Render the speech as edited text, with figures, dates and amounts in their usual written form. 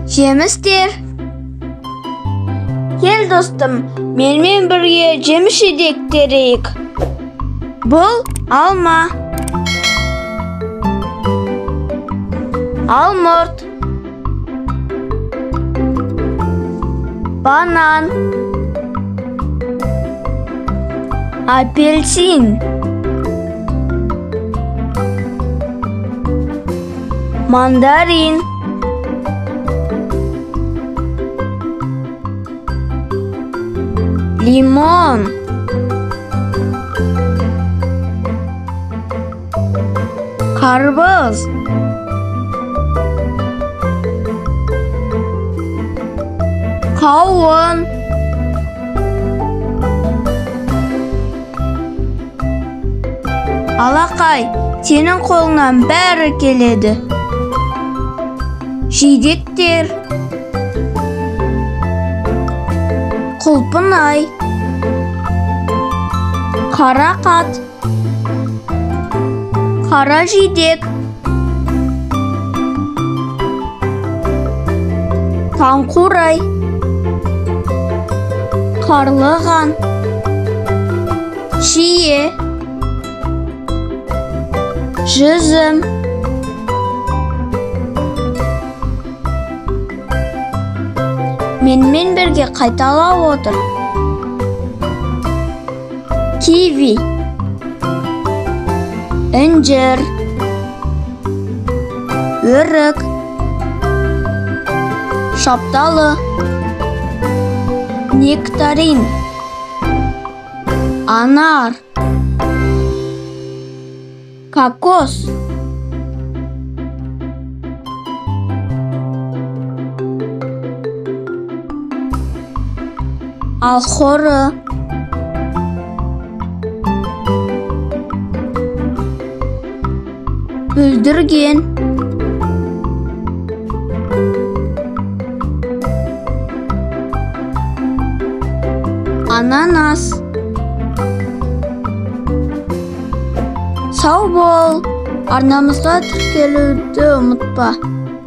Жемістер. Кел, достым, менімен бірге жеміс жидек терейік. Бұл алма, алмұрт, банан, апельсин, мандарин, лимон, карбыз, кауын, алақай, сенің қолыңнан бәрі келеді. Жидектер, құлпынай, қарақат, қара жидек, таңқурай, қарлыған, шие, жүзім, менімен бірге қайталап отыр. Киви, інжір, өрік, шапталы, нектарин, анар, кокос, алхоры, бүлдірген, ананас. Сау бол, арнамызға тіркелуді ұмытпа.